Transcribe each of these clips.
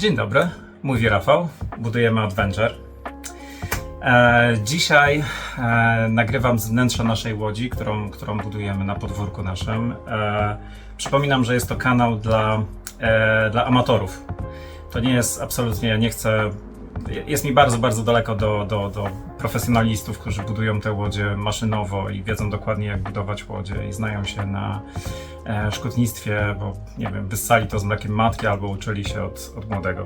Dzień dobry, mówi Rafał, budujemy Adventure. Dzisiaj nagrywam z wnętrza naszej łodzi, którą budujemy na podwórku naszym. Przypominam, że jest to kanał dla amatorów. To nie jest absolutnie, ja nie chcę, jest mi bardzo daleko do profesjonalistów, którzy budują te łodzie maszynowo i wiedzą dokładnie, jak budować łodzie i znają się na szkutnictwie, bo nie wiem, wyssali to z mlekiem matki albo uczyli się od młodego.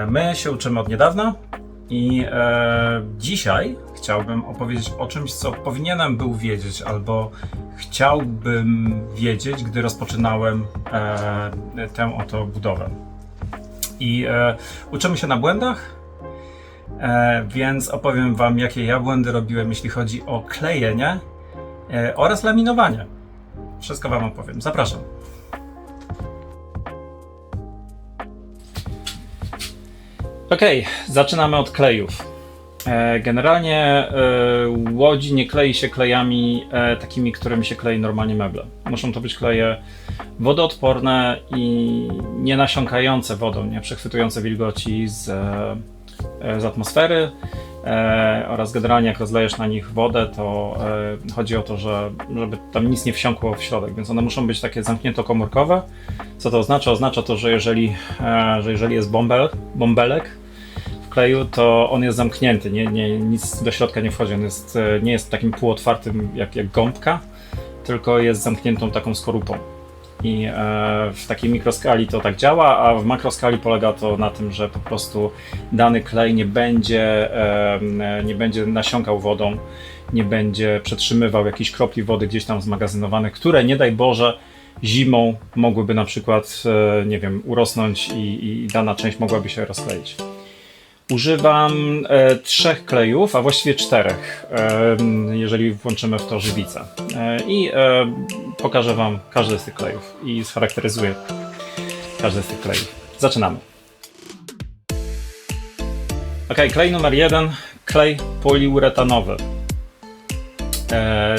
My się uczymy od niedawna i dzisiaj chciałbym opowiedzieć o czymś, co powinienem był wiedzieć albo chciałbym wiedzieć, gdy rozpoczynałem tę oto budowę. I uczymy się na błędach, więc opowiem Wam, jakie ja błędy robiłem, jeśli chodzi o klejenie oraz laminowanie. Wszystko Wam opowiem. Zapraszam. Ok, zaczynamy od klejów. Generalnie łodzi nie klei się klejami takimi, którymi się klei normalnie meble. Muszą to być kleje wodoodporne i nie nasiąkające wodą, nie przechwytujące wilgoci z atmosfery oraz generalnie jak rozlejesz na nich wodę, to chodzi o to, żeby tam nic nie wsiąkło w środek, więc one muszą być takie zamknięto-komórkowe. Co to oznacza? Oznacza to, że jeżeli jest bąbelek w kleju, to on jest zamknięty, nic do środka nie wchodzi, on nie jest takim półotwartym jak gąbka, tylko jest zamkniętą taką skorupą. I w takiej mikroskali to tak działa, a w makroskali polega to na tym, że po prostu dany klej nie będzie nasiąkał wodą, nie będzie przetrzymywał jakichś kropli wody gdzieś tam zmagazynowanych, które nie daj Boże zimą mogłyby na przykład, nie wiem, urosnąć i dana część mogłaby się rozkleić. Używam 3 klejów, a właściwie 4, jeżeli włączymy w to żywicę. I pokażę Wam każdy z tych klejów i scharakteryzuję każdy z tych klejów. Zaczynamy. Ok, klej numer 1, klej poliuretanowy.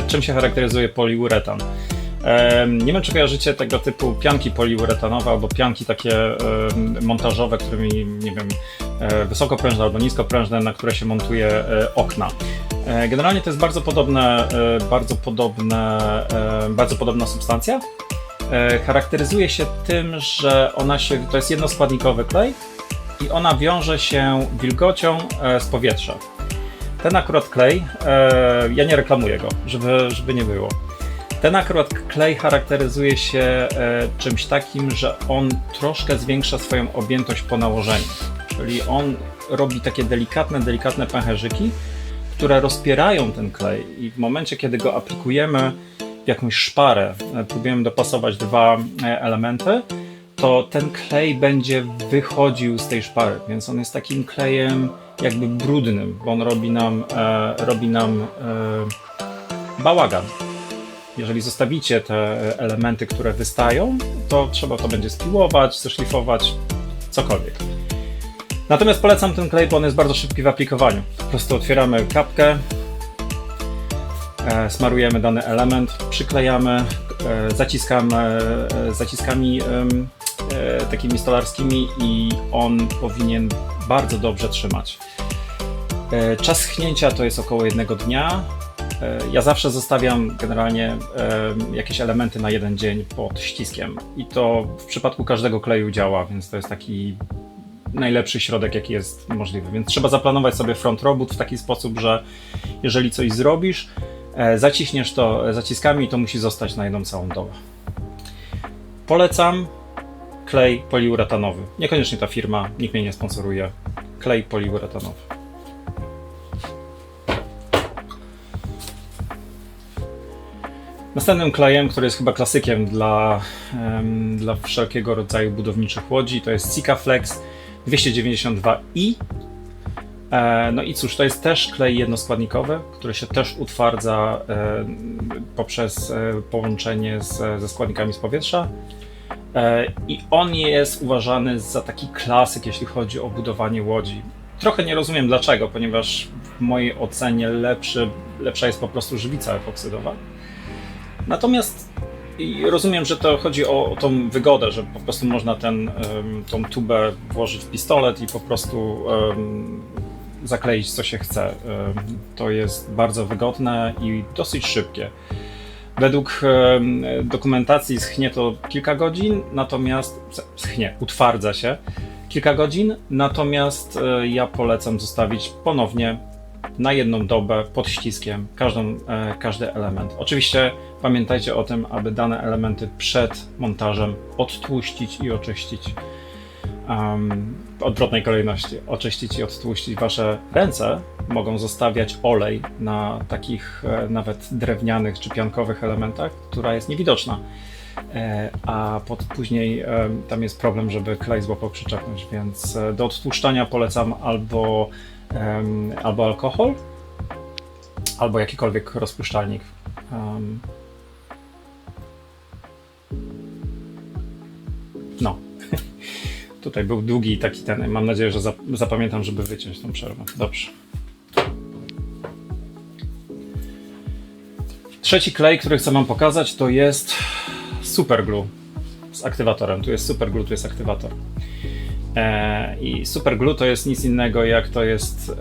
Czym się charakteryzuje poliuretan? Nie wiem, czy kojarzycie tego typu pianki poliuretanowe albo pianki takie montażowe, którymi, nie wiem, wysokoprężne albo niskoprężne, na które się montuje okna. Generalnie to jest bardzo podobna substancja. Charakteryzuje się tym, że to jest jednoskładnikowy klej i ona wiąże się wilgocią z powietrza. Ten akurat klej, ja nie reklamuję go, żeby nie było. Ten akurat klej charakteryzuje się czymś takim, że on troszkę zwiększa swoją objętość po nałożeniu. Czyli on robi takie delikatne pęcherzyki, które rozpierają ten klej i w momencie, kiedy go aplikujemy w jakąś szparę, próbujemy dopasować 2 elementy, to ten klej będzie wychodził z tej szpary, więc on jest takim klejem jakby brudnym, bo on robi nam bałagan. Jeżeli zostawicie te elementy, które wystają, to trzeba to będzie spiłować, zeszlifować, cokolwiek. Natomiast polecam ten klej, bo on jest bardzo szybki w aplikowaniu. Po prostu otwieramy kapkę, smarujemy dany element, przyklejamy, zaciskamy zaciskami takimi stolarskimi i on powinien bardzo dobrze trzymać. Czas schnięcia to jest około 1 dnia. Ja zawsze zostawiam generalnie jakieś elementy na 1 dzień pod ściskiem i to w przypadku każdego kleju działa, więc to jest taki najlepszy środek, jaki jest możliwy. Więc trzeba zaplanować sobie front robót w taki sposób, że jeżeli coś zrobisz, zaciśniesz to zaciskami, to musi zostać na jedną całą dobę. Polecam klej poliuretanowy. Niekoniecznie ta firma, nikt mnie nie sponsoruje. Klej poliuretanowy. Następnym klejem, który jest chyba klasykiem dla wszelkiego rodzaju budowniczych łodzi, to jest Sikaflex 292i. No i cóż, to jest też klej jednoskładnikowy, który się też utwardza poprzez połączenie ze składnikami z powietrza. I on jest uważany za taki klasyk, jeśli chodzi o budowanie łodzi. Trochę nie rozumiem dlaczego, ponieważ w mojej ocenie lepsza jest po prostu żywica epoksydowa. Natomiast I rozumiem, że to chodzi o tą wygodę, że po prostu można tą tubę włożyć w pistolet i po prostu zakleić co się chce. To jest bardzo wygodne i dosyć szybkie. Według dokumentacji schnie to kilka godzin, natomiast utwardza się kilka godzin, natomiast ja polecam zostawić ponownie na jedną dobę pod ściskiem każdy element. Oczywiście pamiętajcie o tym, aby dane elementy przed montażem odtłuścić i oczyścić. W odwrotnej kolejności. Oczyścić i odtłuścić. Wasze ręce mogą zostawiać olej na takich nawet drewnianych czy piankowych elementach, która jest niewidoczna. A później tam jest problem, żeby klej złapał przyczepność, więc do odtłuszczania polecam albo alkohol, albo jakikolwiek rozpuszczalnik. No. Tutaj był długi taki ten. Mam nadzieję, że zapamiętam, żeby wyciąć tą przerwę. Dobrze. Trzeci klej, który chcę wam pokazać, to jest Superglue z aktywatorem. Tu jest Superglue, tu jest aktywator. I Superglue to jest nic innego jak to jest...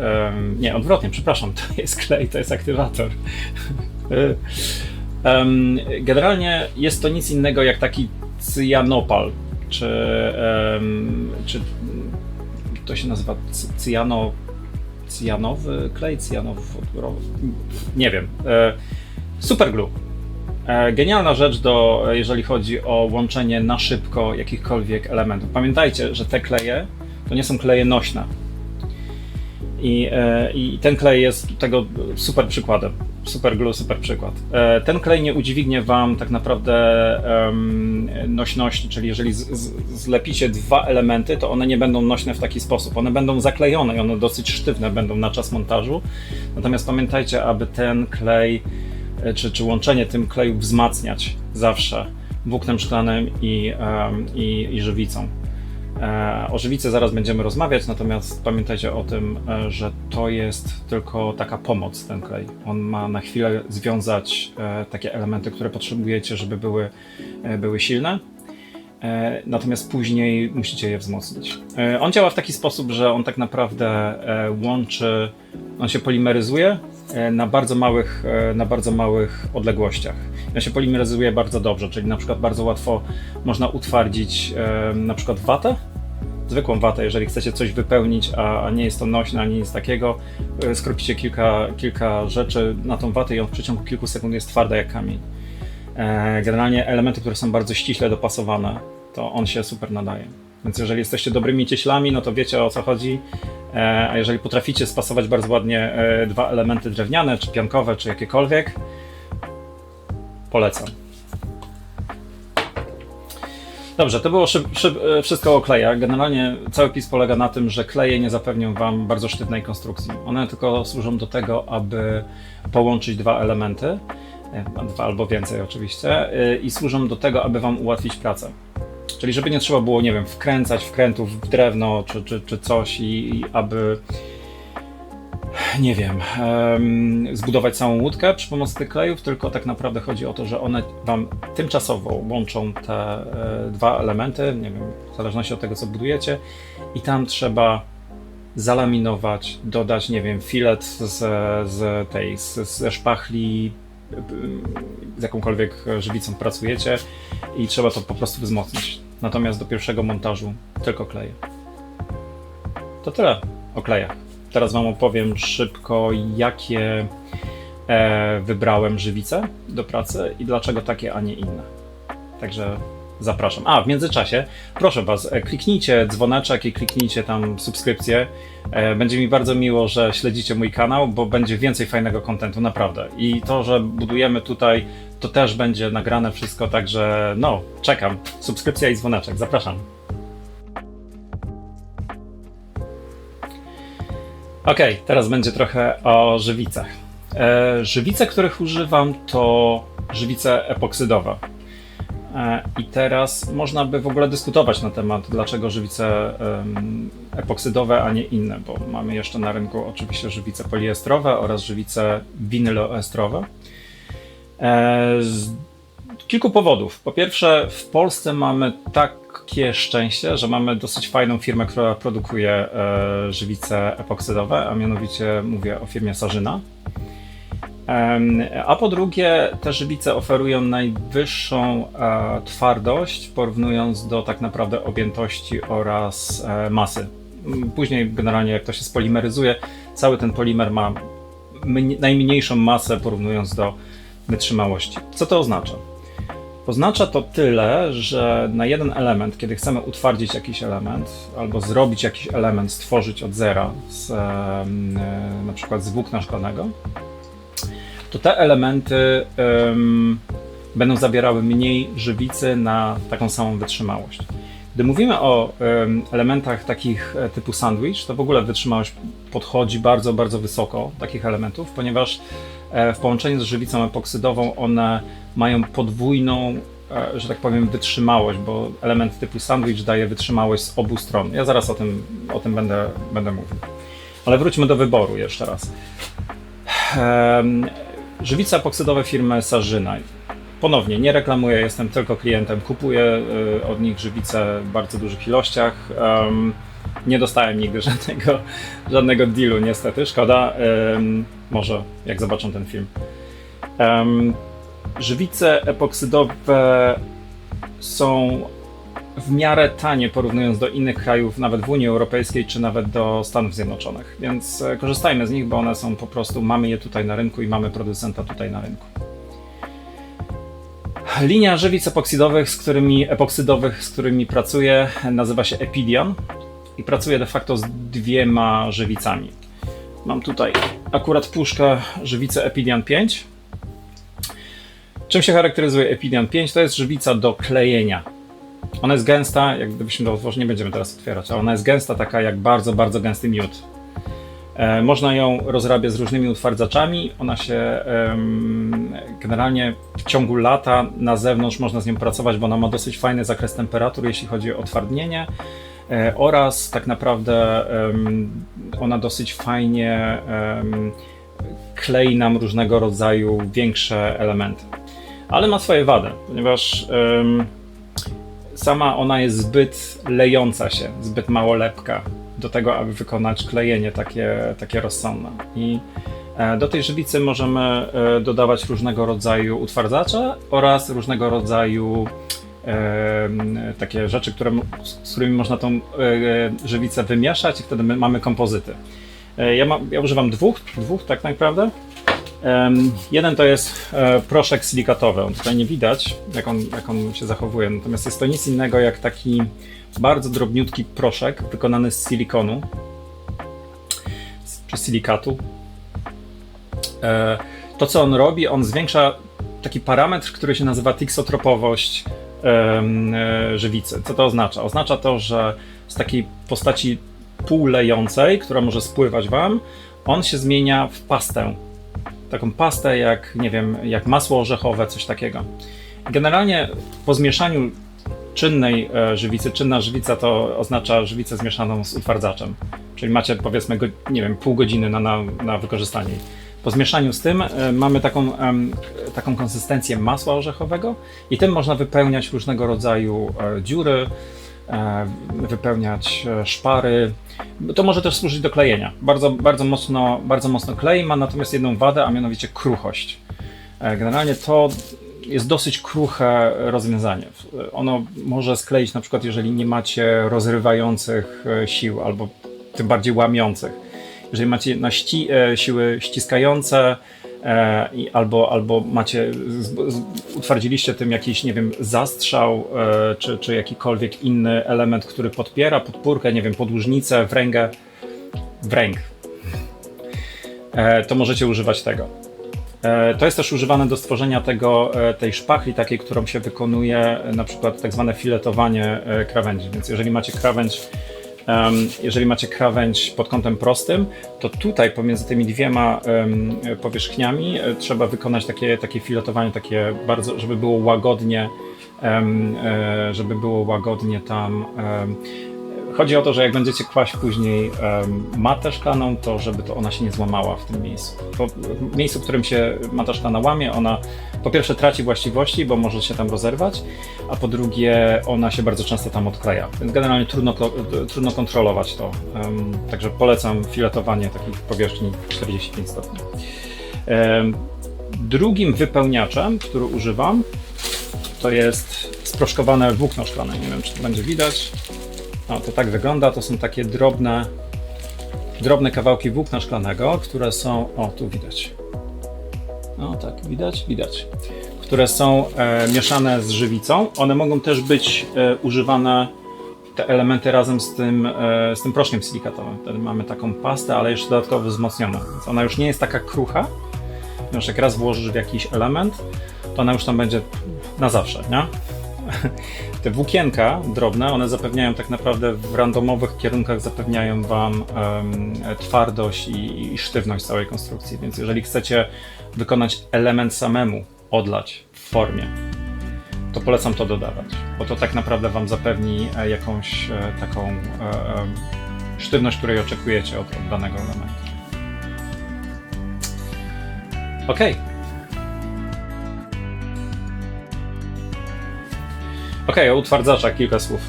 nie, odwrotnie, przepraszam, to jest klej, to jest aktywator. Generalnie jest to nic innego jak taki cyanopal, czy to się nazywa cyjanowy klej, nie wiem. Superglue. Genialna rzecz, jeżeli chodzi o łączenie na szybko jakichkolwiek elementów. Pamiętajcie, że te kleje to nie są kleje nośne. I ten klej jest tego super przykładem. Superglue, super przykład. Ten klej nie udźwignie wam tak naprawdę nośności, czyli jeżeli zlepicie dwa elementy, to one nie będą nośne w taki sposób. One będą zaklejone i one dosyć sztywne będą na czas montażu. Natomiast pamiętajcie, aby ten klej czy łączenie tym kleju wzmacniać zawsze włóknem szklanym i żywicą. O żywicy zaraz będziemy rozmawiać, natomiast pamiętajcie o tym, że to jest tylko taka pomoc, ten klej. On ma na chwilę związać takie elementy, które potrzebujecie, żeby były silne, natomiast później musicie je wzmocnić. On działa w taki sposób, że on tak naprawdę on się polimeryzuje na bardzo małych odległościach. On się polimeryzuje bardzo dobrze, czyli na przykład bardzo łatwo można utwardzić na przykład watę, zwykłą watę, jeżeli chcecie coś wypełnić, a nie jest to nośne, ani nic takiego, skropicie kilka rzeczy na tą watę i on w przeciągu kilku sekund jest twarda jak kamień. Generalnie elementy, które są bardzo ściśle dopasowane, to on się super nadaje. Więc jeżeli jesteście dobrymi cieślami, no to wiecie o co chodzi, a jeżeli potraficie spasować bardzo ładnie dwa elementy drewniane, czy piankowe, czy jakiekolwiek, polecam. Dobrze, to było wszystko o klejach. Generalnie cały PiS polega na tym, że kleje nie zapewnią wam bardzo sztywnej konstrukcji. One tylko służą do tego, aby połączyć dwa elementy, dwa albo więcej oczywiście, i służą do tego, aby wam ułatwić pracę. Czyli żeby nie trzeba było, nie wiem, wkręcać wkrętów w drewno czy coś i aby, nie wiem, zbudować całą łódkę przy pomocy tych klejów, tylko tak naprawdę chodzi o to, że one wam tymczasowo łączą te dwa elementy, nie wiem, w zależności od tego, co budujecie, i tam trzeba zalaminować, dodać, nie wiem, filet ze szpachli, z jakąkolwiek żywicą pracujecie i trzeba to po prostu wzmocnić. Natomiast do pierwszego montażu tylko kleje. To tyle o klejach. Teraz wam opowiem szybko, jakie wybrałem żywice do pracy i dlaczego takie, a nie inne. Także zapraszam. A, w międzyczasie proszę was, kliknijcie dzwoneczek i kliknijcie tam subskrypcję. Będzie mi bardzo miło, że śledzicie mój kanał, bo będzie więcej fajnego kontentu, naprawdę. I to, że budujemy tutaj, to też będzie nagrane wszystko, także no, czekam. Subskrypcja i dzwoneczek, zapraszam. Ok, teraz będzie trochę o żywicach. Żywice, których używam, to żywice epoksydowe. I teraz można by w ogóle dyskutować na temat, dlaczego żywice epoksydowe, a nie inne, bo mamy jeszcze na rynku oczywiście żywice poliestrowe oraz żywice winyloestrowe. Kilku powodów. Po pierwsze, w Polsce mamy takie szczęście, że mamy dosyć fajną firmę, która produkuje żywice epoksydowe, a mianowicie mówię o firmie Sarzyna. A po drugie, te żywice oferują najwyższą twardość, porównując do tak naprawdę objętości oraz masy. Później generalnie jak to się spolimeryzuje, cały ten polimer ma najmniejszą masę porównując do wytrzymałości. Co to oznacza? Oznacza to tyle, że na jeden element, kiedy chcemy utwardzić jakiś element albo zrobić jakiś element, stworzyć od zera, na przykład z włókna szklanego, to te elementy będą zawierały mniej żywicy na taką samą wytrzymałość. Gdy mówimy o elementach takich typu sandwich, to w ogóle wytrzymałość podchodzi bardzo, bardzo wysoko takich elementów, ponieważ w połączeniu z żywicą epoksydową one mają podwójną, że tak powiem, wytrzymałość, bo element typu sandwich daje wytrzymałość z obu stron. Ja zaraz o tym będę mówił. Ale wróćmy do wyboru jeszcze raz. Żywice epoksydowe firmy Sarzyna. Ponownie, nie reklamuję, jestem tylko klientem, kupuję od nich żywice w bardzo dużych ilościach. Nie dostałem nigdy żadnego dealu, niestety, szkoda. Może jak zobaczą ten film. Żywice epoksydowe są w miarę tanie, porównując do innych krajów, nawet w Unii Europejskiej, czy nawet do Stanów Zjednoczonych. Więc korzystajmy z nich, bo one są po prostu, mamy je tutaj na rynku i mamy producenta tutaj na rynku. Linia żywic epoksydowych, z którymi pracuję, nazywa się Epidian i pracuję de facto z dwiema żywicami. Mam tutaj akurat puszkę żywicy Epidian 5. Czym się charakteryzuje Epidian 5? To jest żywica do klejenia. Ona jest gęsta, jak gdybyśmy to otworzyli, nie będziemy teraz otwierać, ale ona jest gęsta, taka jak bardzo, bardzo gęsty miód. Można ją rozrabiać z różnymi utwardzaczami. Ona się generalnie w ciągu lata na zewnątrz można z nią pracować, bo ona ma dosyć fajny zakres temperatur, jeśli chodzi o twardnienie. Oraz tak naprawdę ona dosyć fajnie klei nam różnego rodzaju większe elementy. Ale ma swoje wady, ponieważ sama ona jest zbyt lejąca się, zbyt mało lepka do tego, aby wykonać klejenie takie rozsądne. I do tej żywicy możemy dodawać różnego rodzaju utwardzacze oraz różnego rodzaju takie rzeczy, z którymi można tą żywicę wymieszać i wtedy mamy kompozyty. Ja używam dwóch tak naprawdę. Jeden to jest proszek silikatowy, on tutaj nie widać jak on się zachowuje, natomiast jest to nic innego jak taki bardzo drobniutki proszek wykonany z silikonu czy silikatu. To co on robi, on zwiększa taki parametr, który się nazywa thixotropowość żywicy. Co to oznacza? Oznacza to, że z takiej postaci półlejącej, która może spływać wam, on się zmienia w pastę. Taką pastę jak, nie wiem, jak masło orzechowe, coś takiego. Generalnie po zmieszaniu czynnej żywicy, czynna żywica to oznacza żywicę zmieszaną z utwardzaczem. Czyli macie powiedzmy, nie wiem, pół godziny na wykorzystanie. Po zmieszaniu z tym mamy taką konsystencję masła orzechowego i tym można wypełniać różnego rodzaju dziury, wypełniać szpary. To może też służyć do klejenia. Bardzo mocno klei, ma natomiast jedną wadę, a mianowicie kruchość. Generalnie to jest dosyć kruche rozwiązanie. Ono może skleić na przykład, jeżeli nie macie rozrywających sił albo tym bardziej łamiących. Jeżeli macie siły ściskające albo macie, utwardziliście tym jakiś, nie wiem, zastrzał czy jakikolwiek inny element, który podpiera podpórkę, nie wiem, podłużnicę, wręg, to możecie używać tego. To jest też używane do stworzenia tej szpachli takiej, którą się wykonuje na przykład tak zwane filetowanie krawędzi. Więc jeżeli macie krawędź pod kątem prostym, to tutaj pomiędzy tymi dwiema powierzchniami trzeba wykonać takie filetowanie, takie bardzo, żeby było łagodnie tam Chodzi o to, że jak będziecie kłaść później matę szklaną, to żeby to ona się nie złamała w tym miejscu. W miejscu, w którym się mata szklana łamie, ona po pierwsze traci właściwości, bo może się tam rozerwać, a po drugie ona się bardzo często tam odkleja. Więc generalnie trudno kontrolować to. Także polecam filetowanie takich powierzchni 45 stopni. Drugim wypełniaczem, który używam, to jest sproszkowane włókno szklane. Nie wiem, czy to będzie widać. O, to tak wygląda. To są takie drobne kawałki włókna szklanego, które są... O, tu widać. O, tak, widać. Które są mieszane z żywicą. One mogą też być używane, te elementy razem z tym proszkiem silikatowym. Wtedy mamy taką pastę, ale jeszcze dodatkowo wzmocnioną. Więc ona już nie jest taka krucha. Już jak raz włożysz w jakiś element, to ona już tam będzie na zawsze, nie? Te włókienka drobne, one zapewniają tak naprawdę w randomowych kierunkach zapewniają Wam twardość i sztywność całej konstrukcji, więc jeżeli chcecie wykonać element samemu, odlać w formie, to polecam to dodawać, bo to tak naprawdę Wam zapewni jakąś taką sztywność, której oczekujecie od danego elementu. Ok. O utwardzaczach kilka słów.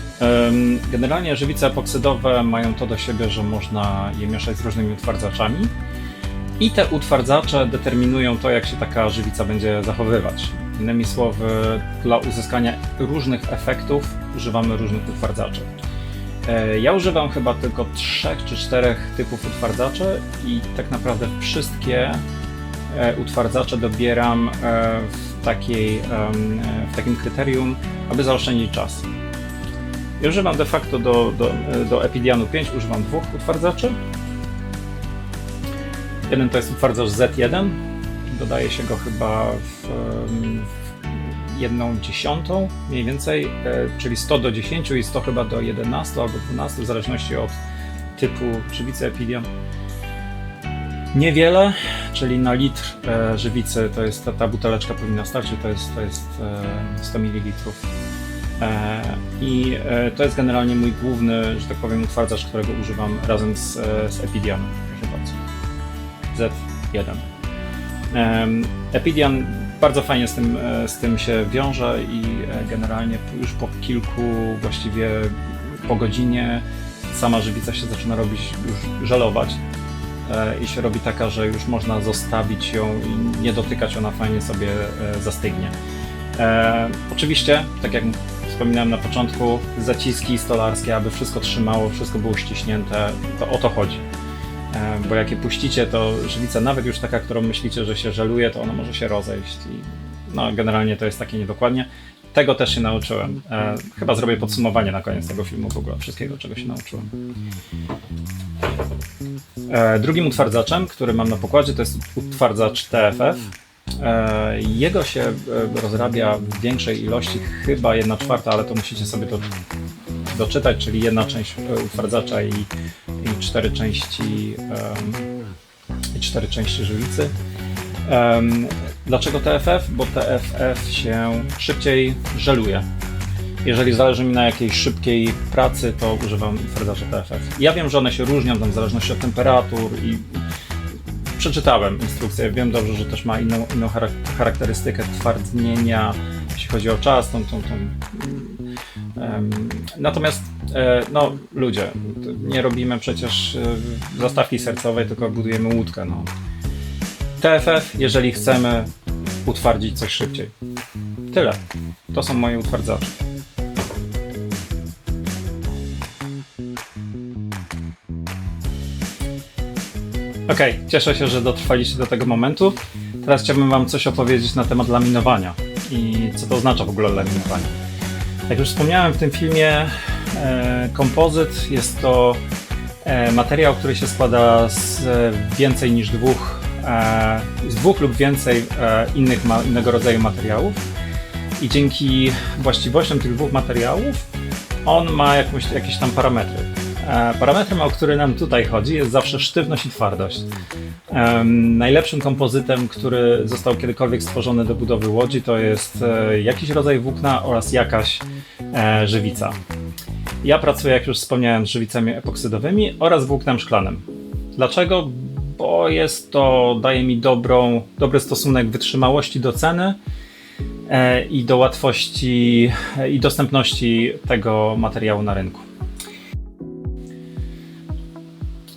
Generalnie żywice epoksydowe mają to do siebie, że można je mieszać z różnymi utwardzaczami i te utwardzacze determinują to, jak się taka żywica będzie zachowywać. Innymi słowy, dla uzyskania różnych efektów używamy różnych utwardzaczy. Ja używam chyba tylko 3 czy 4 typów utwardzaczy i tak naprawdę wszystkie utwardzacze dobieram w takim kryterium, aby zaoszczędzić czas. Ja używam de facto do Epidianu 5 używam 2 utwardzaczy. Jeden to jest utwardzacz Z1, dodaje się go chyba w 1/10 mniej więcej, czyli 100 do 10 i 100 chyba do 11 albo 12, w zależności od typu żywicy Epidian. Niewiele, czyli na litr żywicy to jest ta buteleczka powinna starczyć, to jest 100 ml. I to jest generalnie mój główny, że tak powiem, utwardzacz, którego używam razem z Epidianem. Proszę bardzo. Z1. Epidian bardzo fajnie z tym się wiąże i generalnie już po kilku, właściwie po godzinie sama żywica się zaczyna robić, już żelować. I się robi taka, że już można zostawić ją i nie dotykać, ona fajnie sobie zastygnie. Oczywiście, tak jak wspominałem na początku, zaciski stolarskie, aby wszystko trzymało, wszystko było ściśnięte, to o to chodzi. Bo jak je puścicie, to żywica, nawet już taka, którą myślicie, że się żeluje, to ona może się rozejść i no, generalnie to jest takie niedokładnie. Tego też się nauczyłem. Chyba zrobię podsumowanie na koniec tego filmu w ogóle, wszystkiego, czego się nauczyłem. Drugim utwardzaczem, który mam na pokładzie, to jest utwardzacz TFF. Jego się rozrabia w większej ilości, chyba 1/4, ale to musicie sobie to doczytać, czyli 1 część utwardzacza i 4 części żywicy. Dlaczego TFF? Bo TFF się szybciej żeluje. Jeżeli zależy mi na jakiejś szybkiej pracy, to używam utwardzacza TFF. Ja wiem, że one się różnią tam w zależności od temperatur i przeczytałem instrukcję. Wiem dobrze, że też ma inną charakterystykę twardnienia, jeśli chodzi o czas. Natomiast no ludzie, nie robimy przecież zastawki sercowej, tylko budujemy łódkę. No. TFF, jeżeli chcemy utwardzić coś szybciej. Tyle. To są moje utwardzacze. Ok, cieszę się, że dotrwaliście do tego momentu. Teraz chciałbym Wam coś opowiedzieć na temat laminowania i co to oznacza w ogóle laminowanie. Jak już wspomniałem w tym filmie, kompozyt jest to materiał, który się składa z więcej niż dwóch lub więcej innego rodzaju materiałów i dzięki właściwościom tych 2 materiałów on ma jakieś tam parametry. Parametrem, o który nam tutaj chodzi, jest zawsze sztywność i twardość. Najlepszym kompozytem, który został kiedykolwiek stworzony do budowy łodzi, to jest jakiś rodzaj włókna oraz jakaś żywica. Ja pracuję, jak już wspomniałem, z żywicami epoksydowymi oraz włóknem szklanym. Dlaczego? Bo daje mi dobry stosunek wytrzymałości do ceny i do łatwości i dostępności tego materiału na rynku.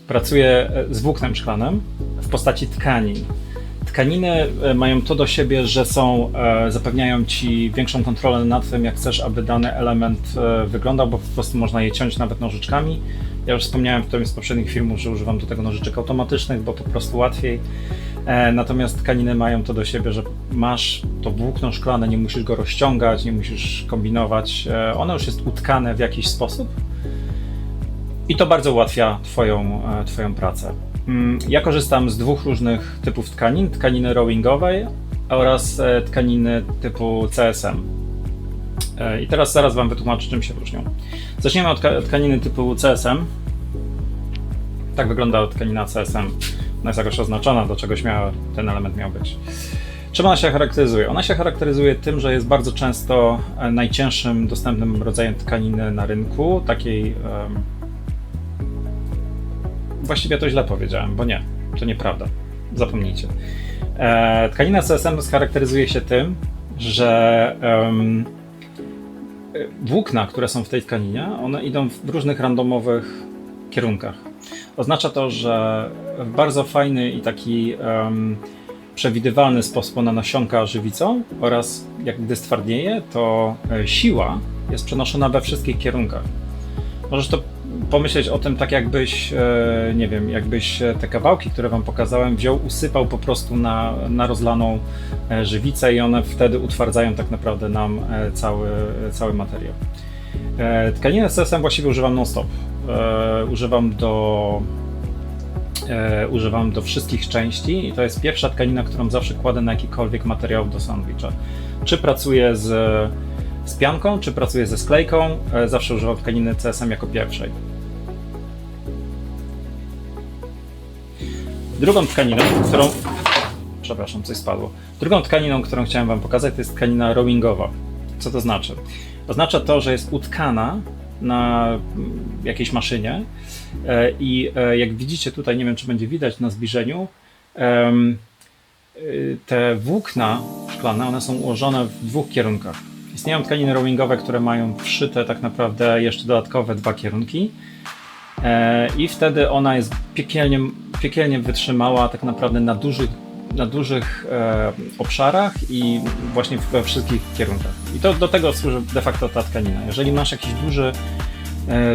Pracuję z włóknem szklanym w postaci tkanin. Tkaniny mają to do siebie, że zapewniają Ci większą kontrolę nad tym, jak chcesz, aby dany element wyglądał, bo po prostu można je ciąć nawet nożyczkami. Ja już wspomniałem w którymś z poprzednich filmów, że używam do tego nożyczek automatycznych, bo po prostu łatwiej. Natomiast tkaniny mają to do siebie, że masz to włókno szklane, nie musisz go rozciągać, nie musisz kombinować. Ono już jest utkane w jakiś sposób i to bardzo ułatwia Twoją pracę. Ja korzystam z dwóch różnych typów tkanin, tkaniny rowingowej oraz tkaniny typu CSM. I teraz zaraz Wam wytłumaczę, czym się różnią. Zaczniemy od tkaniny typu CSM. Tak wygląda tkanina CSM. Ona jest jakoś oznaczona, do czegoś ten element miał być. Czym ona się charakteryzuje? Ona się charakteryzuje tym, że jest bardzo często najcięższym dostępnym rodzajem tkaniny na rynku, takiej... Właściwie to źle powiedziałem, bo nie, to nieprawda. Zapomnijcie. Tkanina CSM charakteryzuje się tym, że włókna, które są w tej tkaninie, one idą w różnych randomowych kierunkach. Oznacza to, że w bardzo fajny i taki przewidywalny sposób ona nasiąka żywicą oraz jak gdy stwardnieje, to siła jest przenoszona we wszystkich kierunkach. Możesz to pomyśleć o tym tak jakbyś, nie wiem, jakbyś te kawałki, które Wam pokazałem, usypał po prostu na rozlaną żywicę i one wtedy utwardzają tak naprawdę nam cały materiał. Tkaninę CSM właściwie używam non-stop. Używam do wszystkich części i to jest pierwsza tkanina, którą zawsze kładę na jakikolwiek materiał do sandwicha. Czy pracuję z pianką, czy pracuję ze sklejką, zawsze używam tkaniny CSM jako pierwszej. Drugą tkaniną, przepraszam, coś spadło. Drugą tkaniną, którą chciałem Wam pokazać, to jest tkanina rowingowa. Co to znaczy? Oznacza to, że jest utkana na jakiejś maszynie i jak widzicie tutaj, nie wiem czy będzie widać na zbliżeniu, te włókna szklane, one są ułożone w dwóch kierunkach. Istnieją tkaniny rowingowe, które mają wszyte tak naprawdę jeszcze dodatkowe dwa kierunki i wtedy ona jest piekielnie wytrzymała tak naprawdę na dużych obszarach i właśnie we wszystkich kierunkach. I to do tego służy de facto ta tkanina. Jeżeli masz jakiś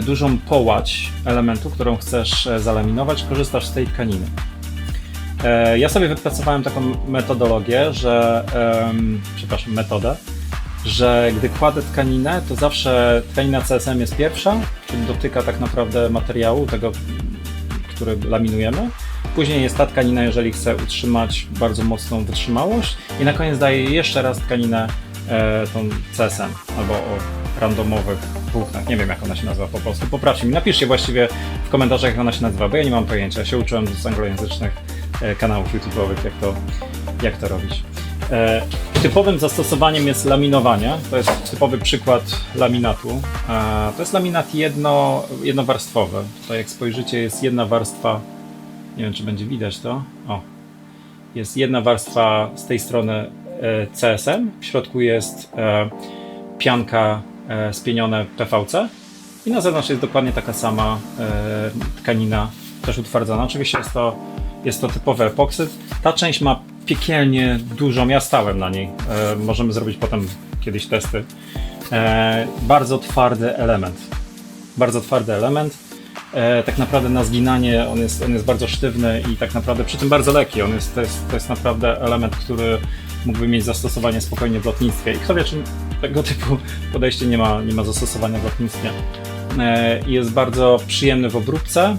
dużą połać elementu, którą chcesz zalaminować, korzystasz z tej tkaniny. Ja sobie wypracowałem taką metodologię, metodę, że gdy kładę tkaninę, to zawsze tkanina CSM jest pierwsza, czyli dotyka tak naprawdę materiału, tego, który laminujemy. Później jest ta tkanina, jeżeli chcę utrzymać bardzo mocną wytrzymałość i na koniec daję jeszcze raz tkaninę tą CSM albo o randomowych włóknach. Nie wiem jak ona się nazywa po prostu. Poprawcie mi, napiszcie właściwie w komentarzach jak ona się nazywa, bo ja nie mam pojęcia. Ja się uczyłem z anglojęzycznych kanałów YouTube'owych jak to robić. Typowym zastosowaniem jest laminowanie. To jest typowy przykład laminatu. To jest laminat jednowarstwowy. Tutaj jak spojrzycie jest jedna warstwa, nie wiem czy będzie widać to. Jest jedna warstwa z tej strony CSM, w środku jest pianka spienione PVC i na zewnątrz jest dokładnie taka sama tkanina, też utwardzona. Oczywiście jest to typowy epoksyd. Ta część ma piekielnie dużą, ja stałem na niej, możemy zrobić potem kiedyś testy. Bardzo twardy element. Tak naprawdę na zginanie on jest bardzo sztywny i tak naprawdę przy tym bardzo lekki. To jest naprawdę element, który mógłby mieć zastosowanie spokojnie w lotnictwie. I kto wie, czy tego typu podejście nie ma zastosowania w lotnictwie. Jest bardzo przyjemny w obróbce.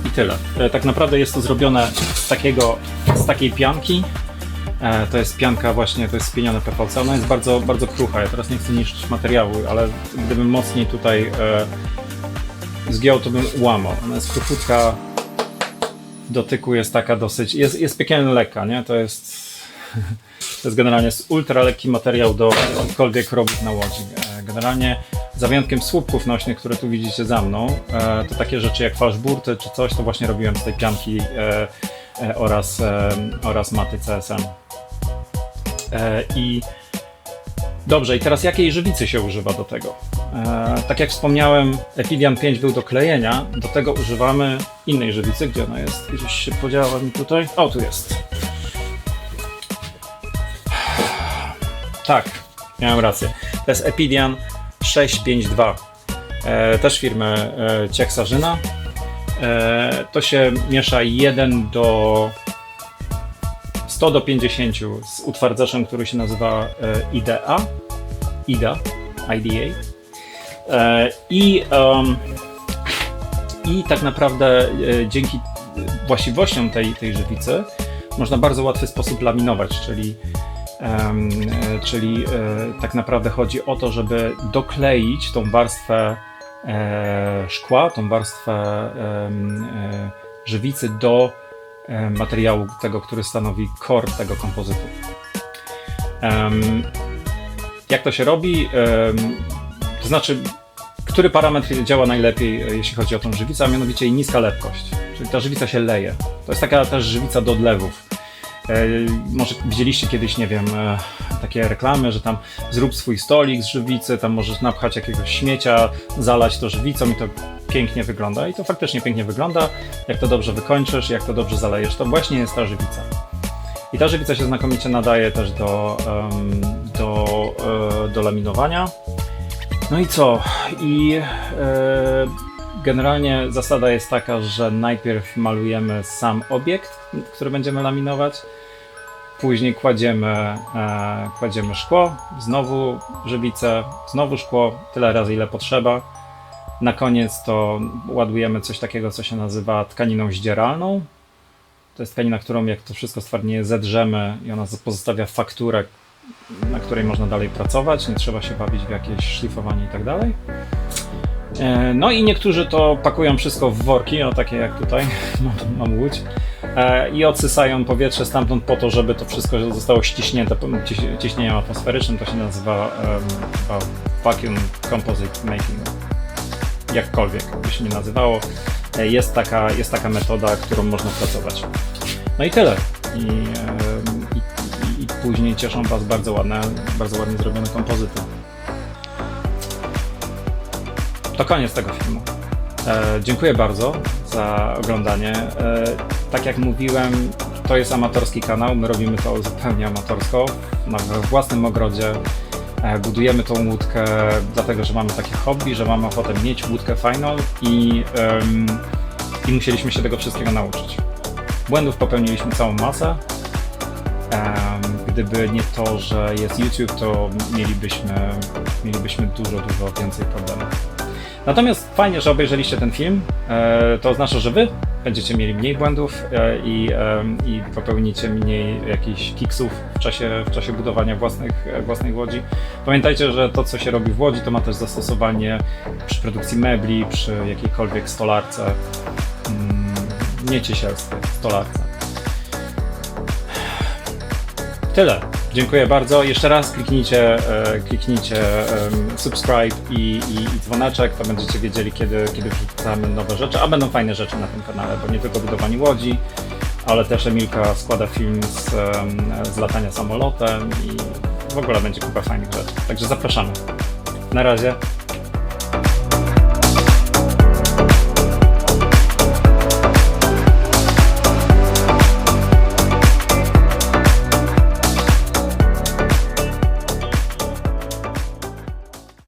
I tyle. Tak naprawdę jest to zrobione z takiej pianki. To jest pianka właśnie, to jest spienione PVC. Ona jest bardzo, bardzo krucha. Ja teraz nie chcę niszczyć materiału, ale gdybym mocniej tutaj zgiął, to bym ułamał. Ona jest kruchutka, w dotyku jest taka dosyć, jest piekielnie lekka, nie? To jest generalnie ultra lekki materiał do jakikolwiek robót na łodzi Generalnie za wyjątkiem słupków nośnych, które tu widzicie za mną, to takie rzeczy jak fałszburty czy coś, to właśnie robiłem z tej pianki oraz maty CSM. I dobrze, i teraz jakiej żywicy się używa do tego? Tak jak wspomniałem, Epidian 5 był do klejenia, do tego używamy innej żywicy. Gdzie ona jest? Gdzieś się podziała mi tutaj. O, tu jest. Tak, miałem rację. To jest Epidian 652, też firmy Ciech Sarzyna. To się miesza 100 do 50 z utwardzaczem, który się nazywa IDA. I tak naprawdę dzięki właściwościom tej żywicy można w bardzo łatwy sposób laminować, czyli tak naprawdę chodzi o to, żeby dokleić tą warstwę szkła, tą warstwę żywicy do materiału tego, który stanowi core tego kompozytu. Jak to się robi? To znaczy, który parametr działa najlepiej, jeśli chodzi o tą żywicę, a mianowicie jej niska lepkość. Czyli ta żywica się leje. To jest taka też żywica do odlewów. Może widzieliście kiedyś, nie wiem, takie reklamy, że tam zrób swój stolik z żywicy, tam możesz napchać jakiegoś śmiecia, zalać to żywicą i to pięknie wygląda. I to faktycznie pięknie wygląda. Jak to dobrze wykończysz, jak to dobrze zalejesz, to właśnie jest ta żywica. I ta żywica się znakomicie nadaje też do laminowania. No i co? Generalnie zasada jest taka, że najpierw malujemy sam obiekt, który będziemy laminować, później kładziemy szkło, znowu żywicę, znowu szkło, tyle razy ile potrzeba. Na koniec to ładujemy coś takiego, co się nazywa tkaniną zdzieralną. To jest tkanina, którą jak to wszystko stwardnieje zedrzemy i ona pozostawia fakturę, na której można dalej pracować, nie trzeba się bawić w jakieś szlifowanie i tak dalej. No i niektórzy to pakują wszystko w worki, o takie jak tutaj, mam łódź, i odsysają powietrze stamtąd po to, żeby to wszystko zostało ściśnięte ciśnieniem atmosferycznym. To się nazywa vacuum composite making. Jakkolwiek by się nie nazywało, jest taka metoda, którą można pracować. No i tyle. I później cieszą Was bardzo ładnie zrobione kompozyty. To koniec tego filmu. Dziękuję bardzo za oglądanie. Tak jak mówiłem, to jest amatorski kanał, my robimy to zupełnie amatorsko, we własnym ogrodzie. Budujemy tą łódkę dlatego, że mamy takie hobby, że mamy ochotę mieć łódkę fajną i musieliśmy się tego wszystkiego nauczyć. Błędów popełniliśmy całą masę. Gdyby nie to, że jest YouTube, to mielibyśmy dużo więcej problemów. Natomiast fajnie, że obejrzeliście ten film. To oznacza, że Wy będziecie mieli mniej błędów i popełnicie mniej jakichś kiksów w czasie budowania własnej łodzi. Pamiętajcie, że to, co się robi w łodzi, to ma też zastosowanie przy produkcji mebli, przy jakiejkolwiek stolarce, nie ciesielskiej, stolarce. Tyle. Dziękuję bardzo. Jeszcze raz kliknijcie subscribe i dzwoneczek, to będziecie wiedzieli, kiedy wrzucamy nowe rzeczy, a będą fajne rzeczy na tym kanale, bo nie tylko budowanie łodzi, ale też Emilka składa film z latania samolotem i w ogóle będzie kupa fajnych rzeczy. Także zapraszamy. Na razie.